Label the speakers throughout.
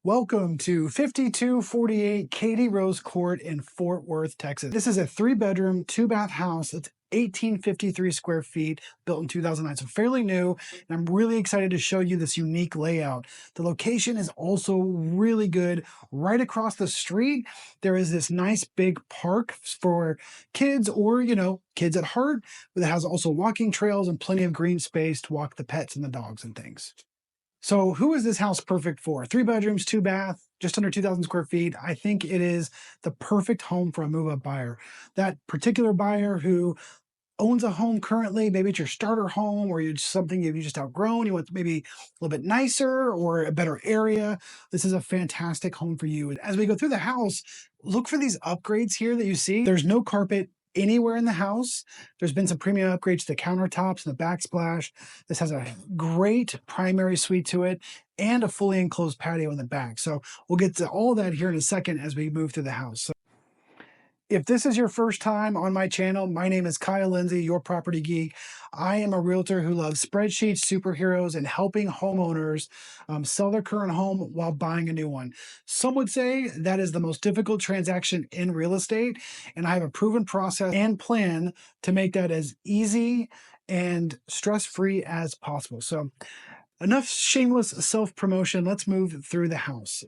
Speaker 1: Welcome to 5248 Katie Rose Court in Fort Worth, Texas. This is a 3-bedroom, 2-bath house. It's 1,853 square feet, built in 2009, so fairly new. And I'm really excited to show you this unique layout. The location is also really good. Right across the street, there is this nice big park for kids or, kids at heart, that has also walking trails and plenty of green space to walk the pets and the dogs and things. So who is this house perfect for? 3 bedrooms, 2 bath, just under 2,000 square feet. I think it is the perfect home for a move-up buyer. That particular buyer who owns a home currently, maybe it's your starter home or you're something you just outgrown, you want maybe a little bit nicer or a better area. This is a fantastic home for you. As we go through the house, look for these upgrades here that you see. There's no carpet anywhere in the house. There's been some premium upgrades to the countertops and the backsplash. This has a great primary suite to it and a fully enclosed patio in the back. So we'll get to all that here in a second as we move through the house. If this is your first time on my channel, my name is Kiel Lindsey, your Property Geek. I am a realtor who loves spreadsheets, superheroes, and helping homeowners sell their current home while buying a new one. Some would say that is the most difficult transaction in real estate, and I have a proven process and plan to make that as easy and stress-free as possible. So enough shameless self-promotion. Let's move through the house.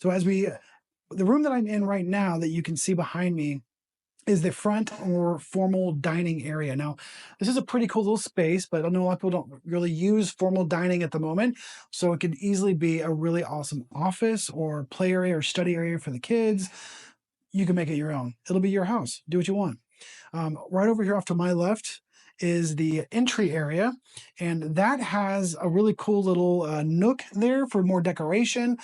Speaker 1: So the room that I'm in right now that you can see behind me is the front or formal dining area. Now, this is a pretty cool little space, but I know a lot of people don't really use formal dining at the moment. So it could easily be a really awesome office or play area or study area for the kids. You can make it your own. It'll be your house. Do what you want. Right over here off to my left is the entry area, and that has a really cool little nook there for more decoration.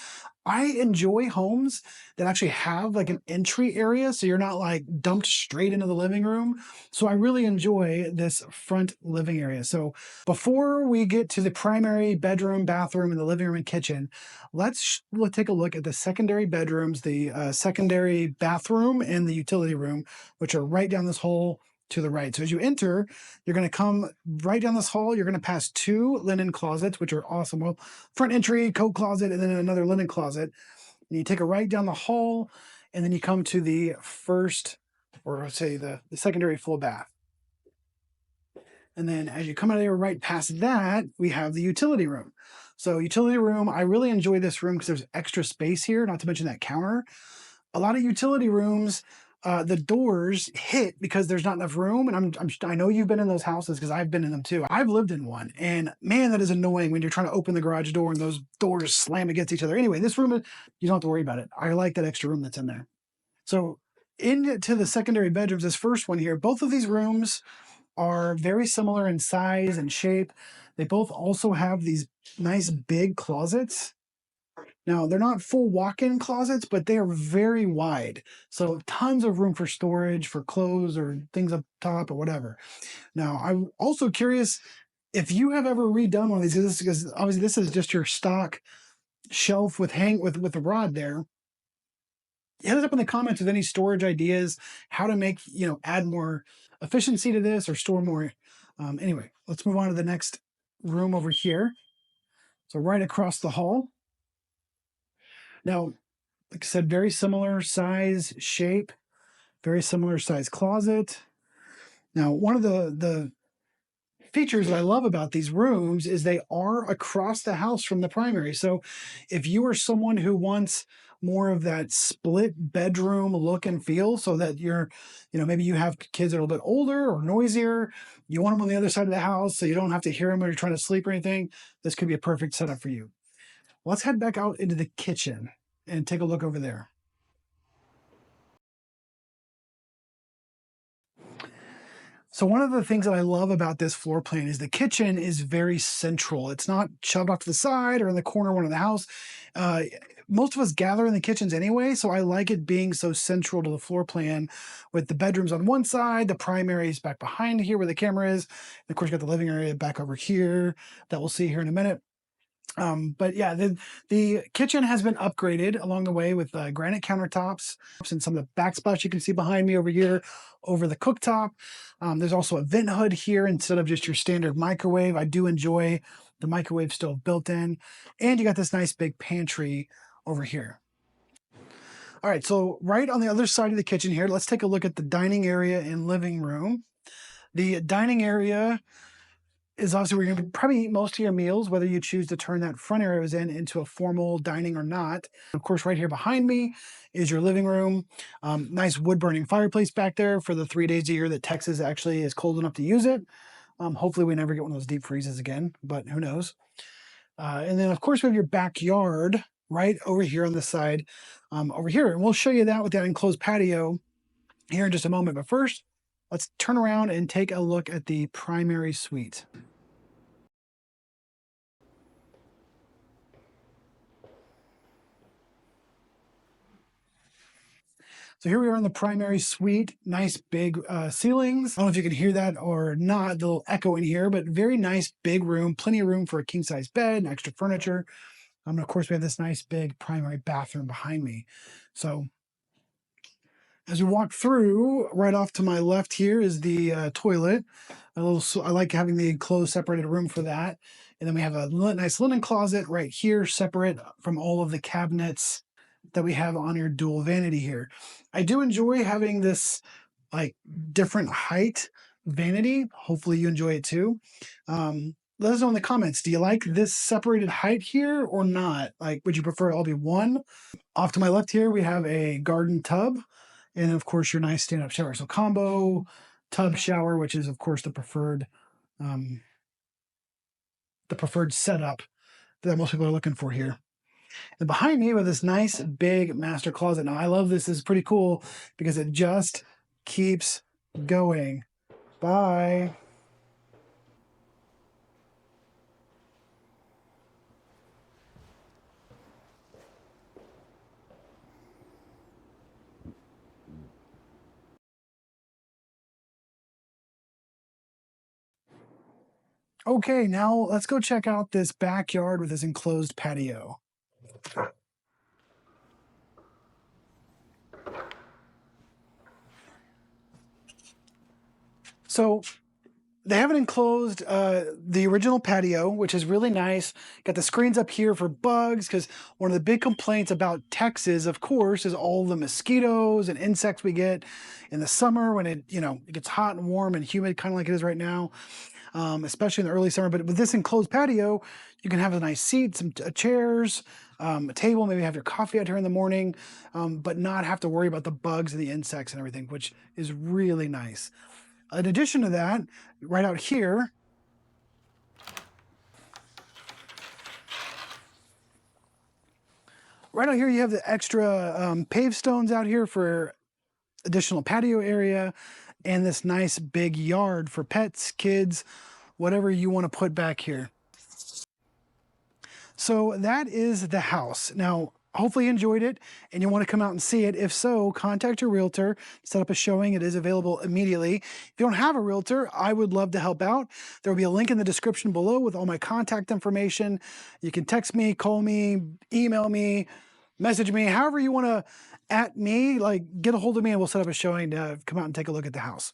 Speaker 1: I enjoy homes that actually have like an entry area, so you're not like dumped straight into the living room. So I really enjoy this front living area. So before we get to the primary bedroom, bathroom, and the living room and kitchen, let's take a look at the secondary bedrooms, the secondary bathroom, and the utility room, which are right down this hall to the right. So as you enter, you're going to come right down this hall. You're going to pass 2 linen closets, which are awesome. Well, front entry, coat closet, and then another linen closet. And you take a right down the hall, and then you come to the first, or say the secondary full bath. And then as you come out of there right past that, we have the utility room. So utility room, I really enjoy this room because there's extra space here, not to mention that counter. A lot of utility rooms, the doors hit because there's not enough room. And I know you've been in those houses because I've been in them too. I've lived in one, and man, that is annoying when you're trying to open the garage door and those doors slam against each other. Anyway, this room, you don't have to worry about it. I like that extra room that's in there. So into the secondary bedrooms, this first one here, both of these rooms are very similar in size and shape. They both also have these nice big closets. Now, they're not full walk-in closets, but they are very wide. So tons of room for storage, for clothes or things up top or whatever. Now, I'm also curious if you have ever redone one of these, because obviously this is just your stock shelf with the rod there. Hit us up in the comments with any storage ideas, how to make, add more efficiency to this or store more. Anyway, let's move on to the next room over here. So right across the hall. Now, like I said, very similar size, shape, very similar size closet. Now, one of the features that I love about these rooms is they are across the house from the primary. So if you are someone who wants more of that split bedroom look and feel, so that maybe you have kids that are a little bit older or noisier, you want them on the other side of the house so you don't have to hear them when you're trying to sleep or anything, this could be a perfect setup for you. Let's head back out into the kitchen and take a look over there. So one of the things that I love about this floor plan is the kitchen is very central. It's not shoved off to the side or in the corner of one of the house. Most of us gather in the kitchens anyway, so I like it being so central to the floor plan, with the bedrooms on one side, the primary is back behind here where the camera is. And of course, you got the living area back over here that we'll see here in a minute. But yeah, the kitchen has been upgraded along the way with granite countertops and some of the backsplash you can see behind me over here over the cooktop. There's also a vent hood here instead of just your standard microwave. I do enjoy the microwave still built in. And you got this nice big pantry over here. All right, so right on the other side of the kitchen here, let's take a look at the dining area and living room. The dining area is obviously where you're going to probably eat most of your meals, whether you choose to turn that front area into a formal dining or not. Of course, right here behind me is your living room. Nice wood-burning fireplace back there for the 3 days a year that Texas actually is cold enough to use it. Hopefully we never get one of those deep freezes again, but who knows. And then, of course, we have your backyard right over here on the side over here. And we'll show you that with that enclosed patio here in just a moment. But first, let's turn around and take a look at the primary suite. So here we are in the primary suite, nice big ceilings. I don't know if you can hear that or not, the little echo in here, but very nice big room, plenty of room for a king size bed and extra furniture. And of course we have this nice big primary bathroom behind me. So as we walk through, right off to my left here is the toilet. I like having the enclosed separated room for that. And then we have a nice linen closet right here, separate from all of the cabinets that we have on your dual vanity here. I do enjoy having this like different height vanity. Hopefully you enjoy it too. Let us know in the comments. Do you like this separated height here or not? Like, would you prefer it all be one? Off to my left here, we have a garden tub. And of course your nice stand-up shower. So combo tub shower, which is of course the preferred setup that most people are looking for here. And behind me with this nice big master closet. Now I love this. This is pretty cool because it just keeps going. Bye. Okay, now let's go check out this backyard with this enclosed patio. So they haven't enclosed the original patio, which is really nice. Got the screens up here for bugs, because one of the big complaints about Texas, of course, is all the mosquitoes and insects we get in the summer when it gets hot and warm and humid, kind of like it is right now, especially in the early summer. But with this enclosed patio, you can have a nice seat, some chairs, a table, maybe have your coffee out here in the morning, but not have to worry about the bugs and the insects and everything, which is really nice. In addition to that, right out here, you have the extra paved stones out here for additional patio area and this nice big yard for pets, kids, whatever you want to put back here. So that is the house. Now, hopefully you enjoyed it and you want to come out and see it. If so, contact your realtor, set up a showing. It is available immediately. If you don't have a realtor, I would love to help out. There will be a link in the description below with all my contact information. You can text me, call me, email me, message me, however you want to at me, like get a hold of me and we'll set up a showing to come out and take a look at the house.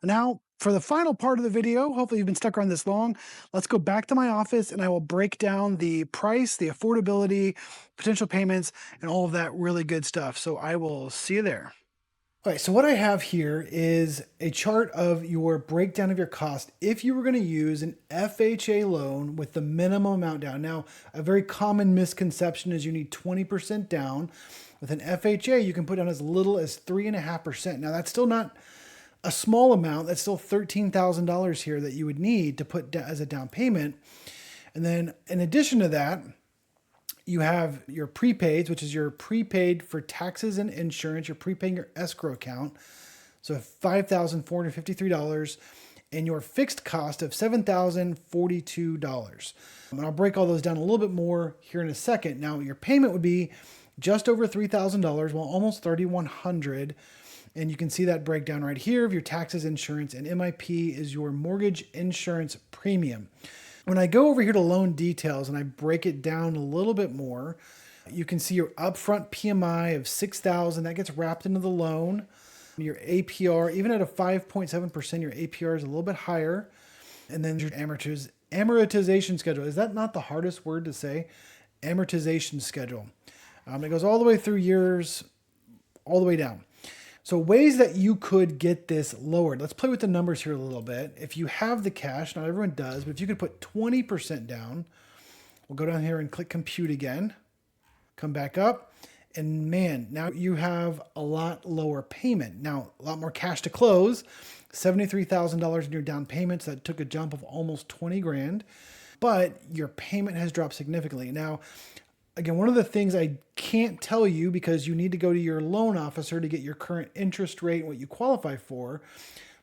Speaker 1: Now, for the final part of the video, hopefully you've been stuck around this long, let's go back to my office and I will break down the price, the affordability, potential payments, and all of that really good stuff. So I will see you there. All right, so what I have here is a chart of your breakdown of your cost if you were going to use an FHA loan with the minimum amount down. Now, a very common misconception is you need 20% down. With an FHA, you can put down as little as 3.5%. Now, that's still not a small amount. That's still $13,000 here that you would need to put as a down payment. And then in addition to that, you have your prepaids, which is your prepaid for taxes and insurance. You're prepaying your escrow account. So $5,453 and your fixed cost of $7,042. And I'll break all those down a little bit more here in a second. Now your payment would be just over $3,000, well, almost $3,100. And you can see that breakdown right here of your taxes, insurance, and MIP is your mortgage insurance premium. When I go over here to loan details and I break it down a little bit more, you can see your upfront PMI of $6,000. That gets wrapped into the loan. Your APR, even at a 5.7%, your APR is a little bit higher. And then your amortization schedule. Is that not the hardest word to say? Amortization schedule. It goes all the way through years, all the way down. So ways that you could get this lowered. Let's play with the numbers here a little bit. If you have the cash, not everyone does, but if you could put 20% down, we'll go down here and click compute again, come back up, and man, now you have a lot lower payment. Now, a lot more cash to close, $73,000 in your down payments. That took a jump of almost 20 grand, but your payment has dropped significantly. Now, again, one of the things I can't tell you because you need to go to your loan officer to get your current interest rate and what you qualify for.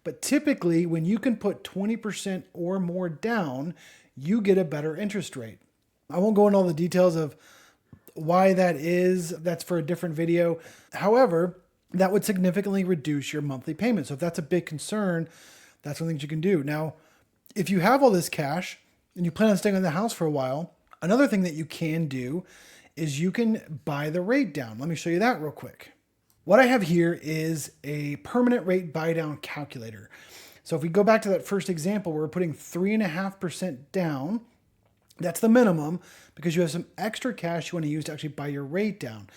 Speaker 1: But typically, when you can put 20% or more down, you get a better interest rate. I won't go into all the details of why that is. That's for a different video. However, that would significantly reduce your monthly payment. So if that's a big concern, that's one thing you can do. Now, if you have all this cash and you plan on staying in the house for a while, another thing that you can do is you can buy the rate down. Let me show you that real quick. What I have here is a permanent rate buy down calculator. So if we go back to that first example, we're putting 3.5% down. That's the minimum because you have some extra cash you want to use to actually buy your rate down.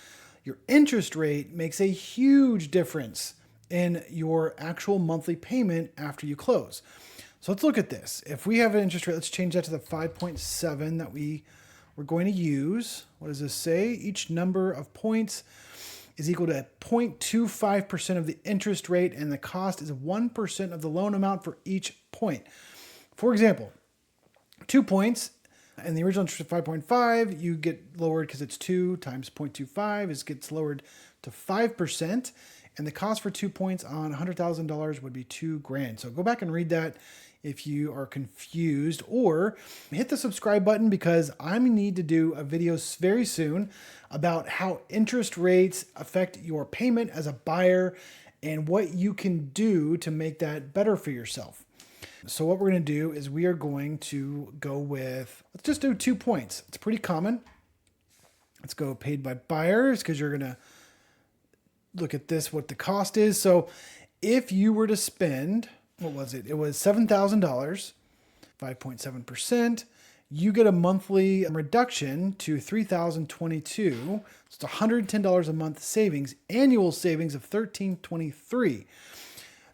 Speaker 1: Your interest rate makes a huge difference in your actual monthly payment after you close. So let's look at this. If we have an interest rate, let's change that to the 5.7 that we're going to use. What does this say? Each number of points is equal to 0.25% of the interest rate, and the cost is 1% of the loan amount for each point. For example, 2 points, and the original interest of 5.5, you get lowered because it's 2 times 0.25, it gets lowered to 5%, and the cost for 2 points on $100,000 would be $2,000. So go back and read that if you are confused, or hit the subscribe button because I need to do a video very soon about how interest rates affect your payment as a buyer and what you can do to make that better for yourself. So what we're going to do is we are going to go with, let's just do 2 points. It's pretty common. Let's go paid by buyers because you're going to look at this, what the cost is. So if you were to spend, what was it? It was $7,000, 5.7%. You get a monthly reduction to $3,022. It's $110 a month savings, annual savings of $1,323.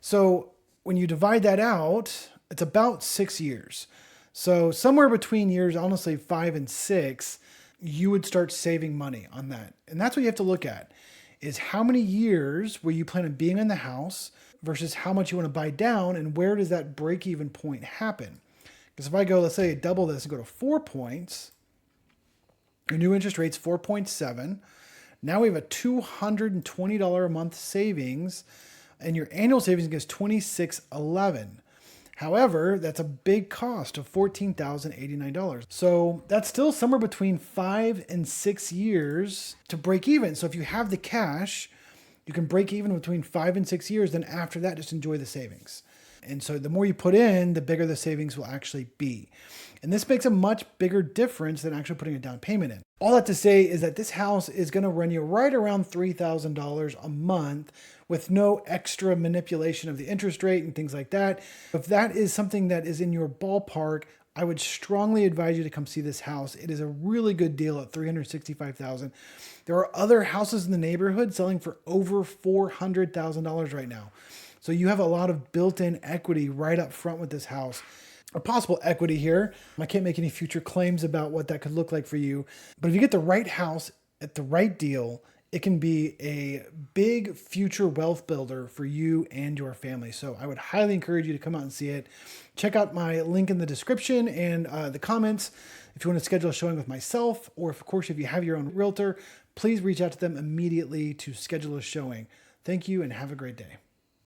Speaker 1: So when you divide that out, it's about 6 years. So somewhere between years, honestly, 5 and 6, you would start saving money on that. And that's what you have to look at, is how many years were you planning on being in the house versus how much you want to buy down, and where does that break-even point happen? Because if I go, let's say, double this and go to 4 points, your new interest rate's 4.7. Now we have a $220 a month savings, and your annual savings is $26.11. However, that's a big cost of $14,089. So that's still somewhere between 5 and 6 years to break even. So if you have the cash, you can break even between 5 and 6 years. Then after that, just enjoy the savings. And so the more you put in, the bigger the savings will actually be. And this makes a much bigger difference than actually putting a down payment in. All that to say is that this house is going to run you right around $3,000 a month with no extra manipulation of the interest rate and things like that. If that is something that is in your ballpark, I would strongly advise you to come see this house. It is a really good deal at $365,000. There are other houses in the neighborhood selling for over $400,000 right now. So you have a lot of built-in equity right up front with this house. A possible equity here. I can't make any future claims about what that could look like for you. But if you get the right house at the right deal, it can be a big future wealth builder for you and your family. So I would highly encourage you to come out and see it. Check out my link in the description and the comments if you want to schedule a showing with myself, or of course, if you have your own realtor, please reach out to them immediately to schedule a showing. Thank you and have a great day.